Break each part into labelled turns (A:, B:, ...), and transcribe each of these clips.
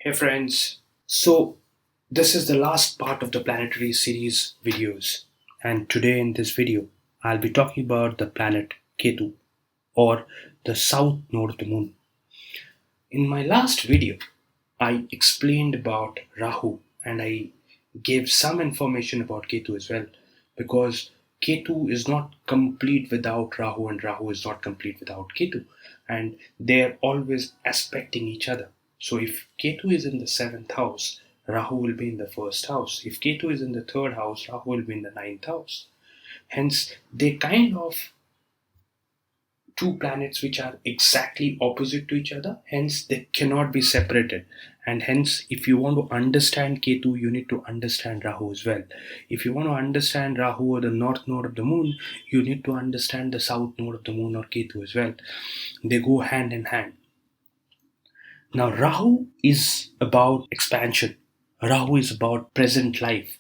A: Hey friends, so this is the last part of the planetary series videos, and today in this video I'll be talking about the planet Ketu, or the south node of the moon. In my last video I explained about Rahu and I gave some information about Ketu as well, because Ketu is not complete without Rahu and Rahu is not complete without Ketu, and they're always aspecting each other. So if Ketu is in the seventh house, Rahu will be in the first house. If Ketu is in the third house, Rahu will be in the ninth house. Hence, they kind of two planets which are exactly opposite to each other, hence they cannot be separated. And hence, if you want to understand Ketu, you need to understand Rahu as well. If you want to understand Rahu or the north node of the moon, you need to understand the south node of the moon or Ketu as well. They go hand in hand. Now, Rahu is about expansion. Rahu is about present life.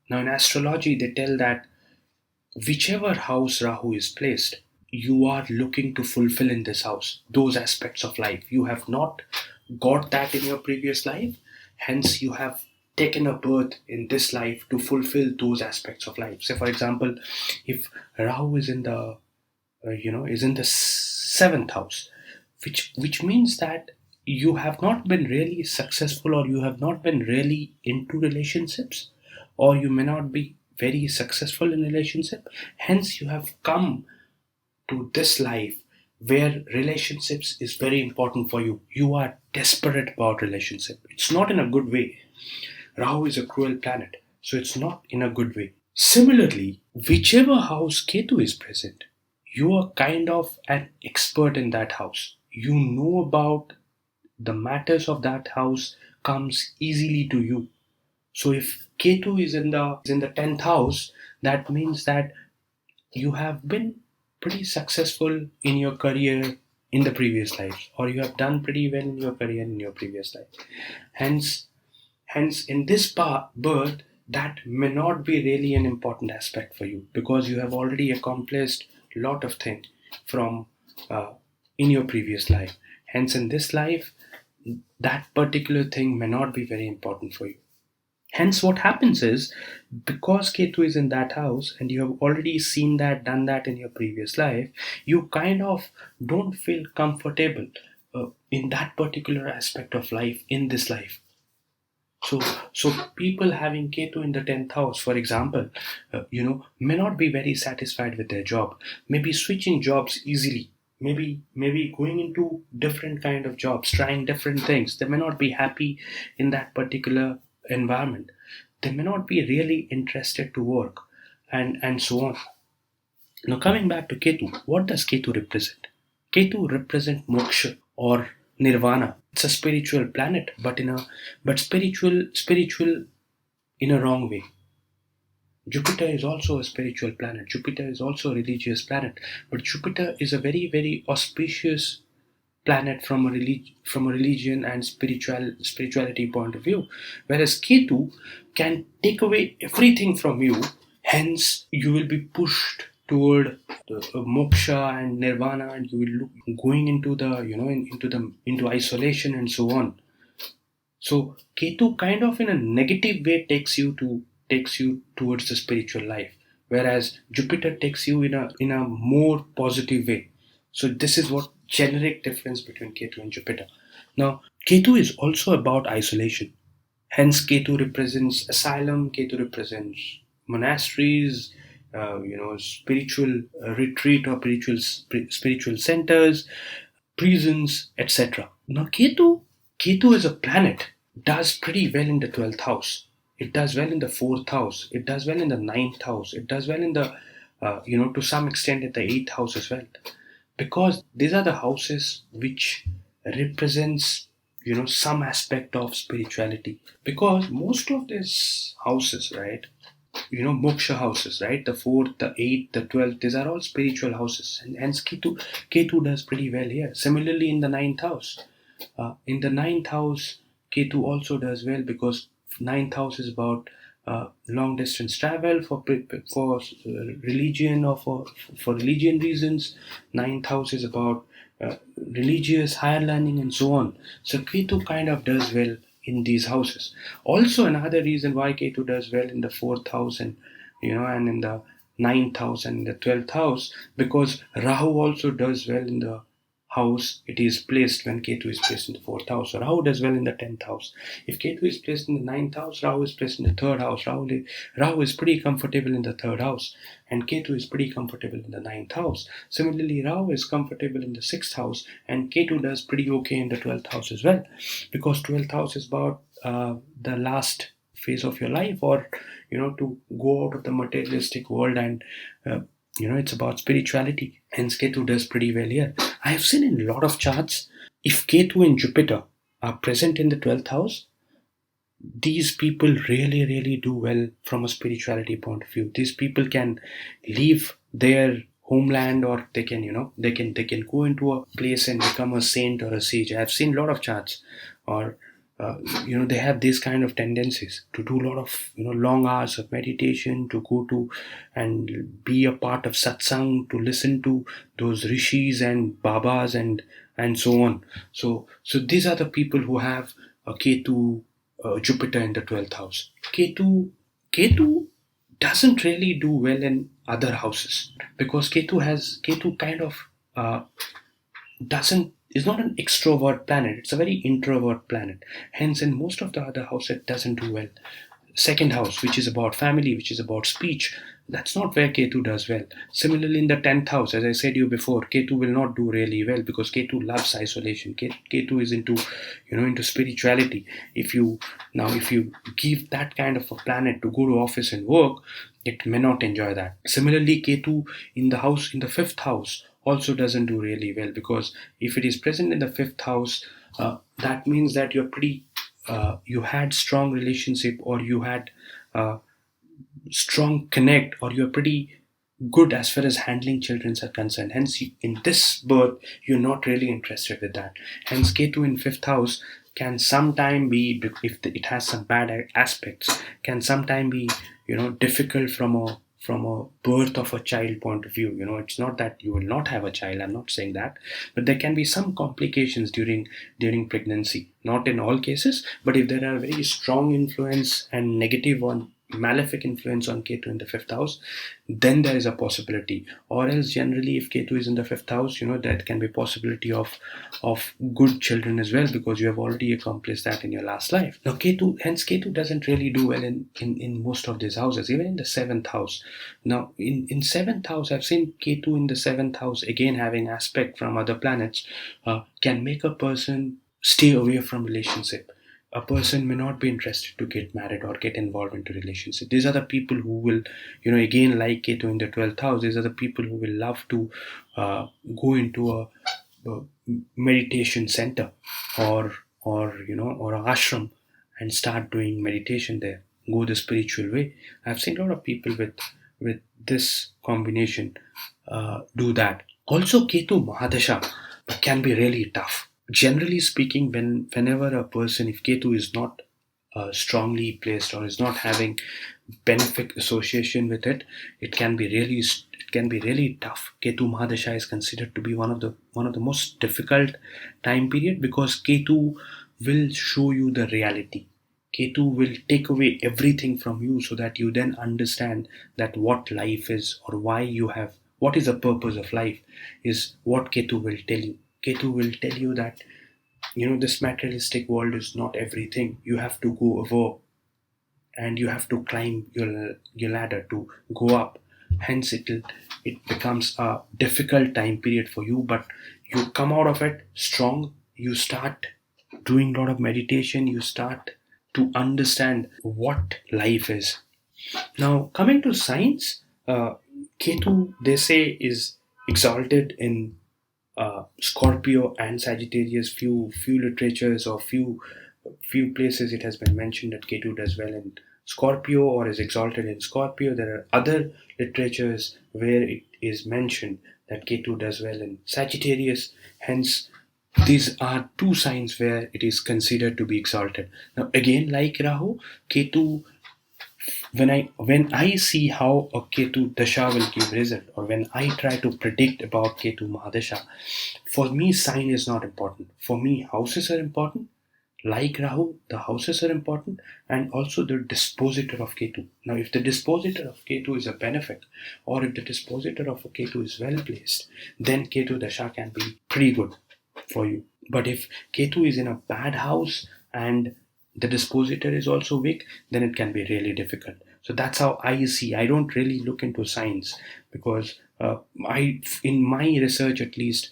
A: Now, in astrology, they tell that whichever house Rahu is placed, you are looking to fulfill in this house those aspects of life. You have not got that in your previous life, hence, you have taken a birth in this life to fulfill those aspects of life. Say, for example, if Rahu is in the is in the seventh house, which means that you have not been really successful, or you have not been really into relationships, or you may not be very successful in relationship, hence you have come to this life where relationships is very important for you. You are desperate about relationship. It's not in a good way. Rahu is a cruel planet, so it's not in a good way. Similarly, whichever house Ketu is present, you are kind of an expert in that house. You know about the matters of that house comes easily to you. So if Ketu is in the 10th house, that means that you have been pretty successful in your career in the previous life, or you have done pretty well in your career in your previous life. Hence, in this birth, that may not be really an important aspect for you, because you have already accomplished a lot of things from in your previous life. Hence, in this life, that particular thing may not be very important for you. Hence, what happens is, because Ketu is in that house and you have already seen that, done that in your previous life, you kind of don't feel comfortable in that particular aspect of life in this life. So, so people having Ketu in the 10th house, for example, may not be very satisfied with their job. Maybe switching jobs easily. Maybe going into different kind of jobs, trying different things. They may not be happy in that particular environment. They may not be really interested to work, and so on. Now, coming back to Ketu, what does Ketu represent? Ketu represent moksha or nirvana. It's a spiritual planet, but spiritual in a wrong way. Jupiter is also a spiritual planet. Jupiter is also a religious planet, but Jupiter is a very very auspicious planet from a religion and spirituality point of view, whereas Ketu can take away everything from you. Hence, you will be pushed toward the moksha and nirvana, and you will look going into the into isolation and so on. So Ketu kind of in a negative way takes you towards the spiritual life, whereas Jupiter takes you in a more positive way. So this is what generic difference between Ketu and Jupiter. Now, Ketu is also about isolation. Hence, Ketu represents asylum. Ketu represents monasteries, spiritual retreat or spiritual centers, prisons, etc. Now, Ketu is a planet. Does pretty well in the 12th house. It does well in the 4th house. It does well in the ninth house. It does well in the to some extent in the 8th house as well, because these are the houses which represents some aspect of spirituality. Because most of these houses, right, moksha houses, right, the 4th, the 8th, the 12th, these are all spiritual houses, and hence Ketu does pretty well here. Similarly, in the ninth house, in the ninth house, Ketu also does well, because ninth house is about long distance travel for religion, or for religion reasons. Ninth house is about religious higher learning and so on. So Ketu kind of does well in these houses. Also, another reason why Ketu does well in the fourth house and and in the ninth house and in the 12th house, because Rahu also does well in the house it is placed when Ketu is placed in the fourth house. So Rahu does well in the 10th house. If Ketu is placed in the ninth house, Rahu is placed in the third house. Rahu is pretty comfortable in the third house, and Ketu is pretty comfortable in the ninth house. Similarly, Rahu is comfortable in the sixth house, and Ketu does pretty okay in the 12th house as well, because 12th house is about the last phase of your life, or to go out of the materialistic world, and it's about spirituality. Hence, Ketu does pretty well here. I have seen in a lot of charts, if Ketu and Jupiter are present in the 12th house, these people really, really do well from a spirituality point of view. These people can leave their homeland, or they can go into a place and become a saint or a sage. I've seen a lot of charts, or they have these kind of tendencies to do a lot of long hours of meditation, to go to and be a part of satsang, to listen to those rishis and babas and so on. So these are the people who have a Ketu, Jupiter in the 12th house. Ketu doesn't really do well in other houses, because Ketu kind of doesn't is not an extrovert planet. It's a very introvert planet. Hence, in most of the other houses, it doesn't do well. Second house, which is about family, which is about speech, that's not where Ketu does well. Similarly, in the 10th house, as I said you before, Ketu will not do really well, because Ketu loves isolation. Ketu is into spirituality. If you give that kind of a planet to go to office and work, it may not enjoy that. Similarly, Ketu in the fifth house also doesn't do really well, because if it is present in the fifth house, that means that you had strong relationship, or you had strong connect, or you're pretty good as far as handling children are concerned. Hence, in this birth, you're not really interested with that. Hence, Ketu in fifth house can sometime be, if it has some bad aspects, can sometime be difficult from a birth of a child point of view. It's not that you will not have a child, I'm not saying that, but there can be some complications during pregnancy. Not in all cases, but if there are very strong influence and negative one malefic influence on Ketu in the fifth house, then there is a possibility. Or else, generally, if Ketu is in the fifth house, that can be possibility of good children as well, because you have already accomplished that in your last life. Now, Ketu doesn't really do well in most of these houses, even in the seventh house. Now, in seventh house, I've seen Ketu in the seventh house, again having aspect from other planets, can make a person stay away from relationship. A person may not be interested to get married or get involved into relationship. These are the people who will, again, like Ketu in the 12th house, these are the people who will love to go into a meditation center, or a ashram, and start doing meditation there, go the spiritual way. I've seen a lot of people with this combination do that. Also, Ketu Mahadasha can be really tough. Generally speaking, whenever a person, if Ketu is not strongly placed, or is not having benefic association with it, it can be really tough. Ketu Mahadasha is considered to be one of the most difficult time period, because Ketu will show you the reality. Ketu will take away everything from you, so that you then understand that what life is, or what is the purpose of life, is what Ketu will tell you. Ketu will tell you that this materialistic world is not everything. You have to go above, and you have to climb your ladder to go up. Hence, it becomes a difficult time period for you, but you come out of it strong. You start doing a lot of meditation. You start to understand what life is. Now, coming to science, Ketu, they say, is exalted in Scorpio and Sagittarius. Few literatures, or few places it has been mentioned that Ketu does well in Scorpio, or is exalted in Scorpio. There are other literatures where it is mentioned that Ketu does well in Sagittarius. Hence, these are two signs where it is considered to be exalted. Now, again, like Rahu, Ketu, when I see how a Ketu Dasha will give result, or when I try to predict about Ketu Mahadasha, for me sign is not important. For me, houses are important, like Rahu, the houses are important, and also the dispositor of Ketu. Now, if the dispositor of Ketu is a benefic, or if the dispositor of a Ketu is well placed, then Ketu Dasha can be pretty good for you. But if Ketu is in a bad house and the dispositor is also weak, then it can be really difficult. So that's how I see. I don't really look into signs because in my research at least,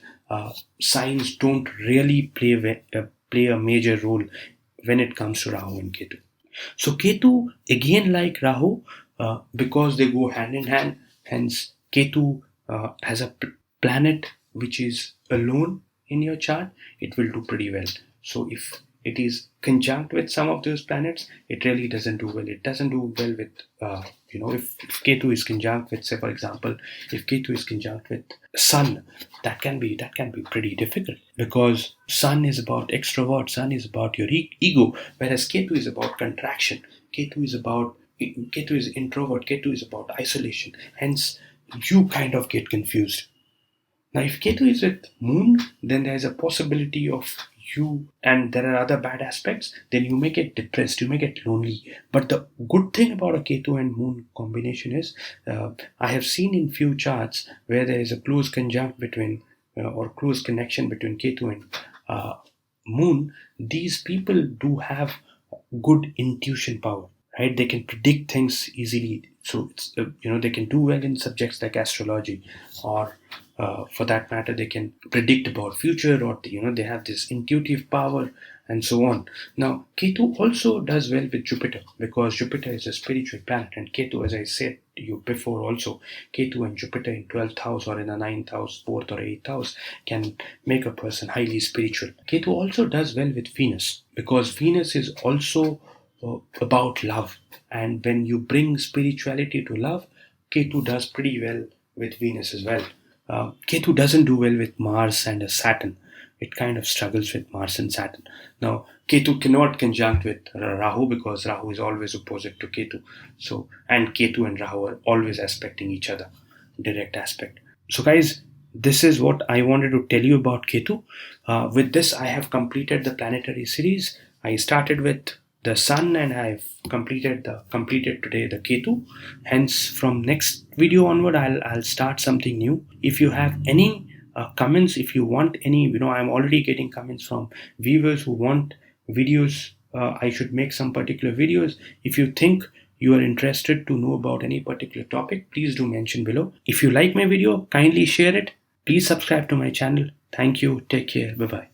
A: signs don't really play a major role when it comes to Rahu and Ketu. So Ketu again like Rahu, because they go hand in hand. Hence Ketu as a planet which is alone in your chart, it will do pretty well. So if it is conjunct with some of those planets, it really doesn't do well. It doesn't do well with if Ketu is conjunct with, say for example, if Ketu is conjunct with Sun, that can be pretty difficult because Sun is about extrovert, Sun is about your ego, whereas Ketu is about contraction. Ketu is introvert. Ketu is about isolation. Hence, you kind of get confused. Now, if Ketu is with Moon, then there is a possibility of you, and there are other bad aspects, then you may get depressed, you may get lonely. But the good thing about a Ketu and Moon combination is, I have seen in few charts where there is a close conjunct between, or close connection between Ketu and Moon, these people do have good intuition power, right? They can predict things easily. So it's they can do well in subjects like astrology, or for that matter, they can predict about future, or they have this intuitive power and so on. Now, Ketu also does well with Jupiter because Jupiter is a spiritual planet, and Ketu, as I said to you before, also Ketu and Jupiter in 12th house or in the 9th house, 4th or 8th house can make a person highly spiritual. Ketu also does well with Venus because Venus is also about love, and when you bring spirituality to love, Ketu does pretty well with Venus as well. Ketu doesn't do well with Mars and Saturn. It kind of struggles with Mars and Saturn. Now, Ketu cannot conjunct with Rahu because Rahu is always opposite to Ketu. So, and Ketu and Rahu are always aspecting each other, direct aspect. So, guys, this is what I wanted to tell you about Ketu. With this, I have completed the planetary series. I started with the Sun and I've completed today the Ketu. Hence, from next video onward, I'll start something new. If you have any comments, if you want any, I'm already getting comments from viewers who want videos. I should make some particular videos. If you think you are interested to know about any particular topic, please do mention below. If you like my video, kindly share it. Please subscribe to my channel. Thank you. Take care. Bye bye.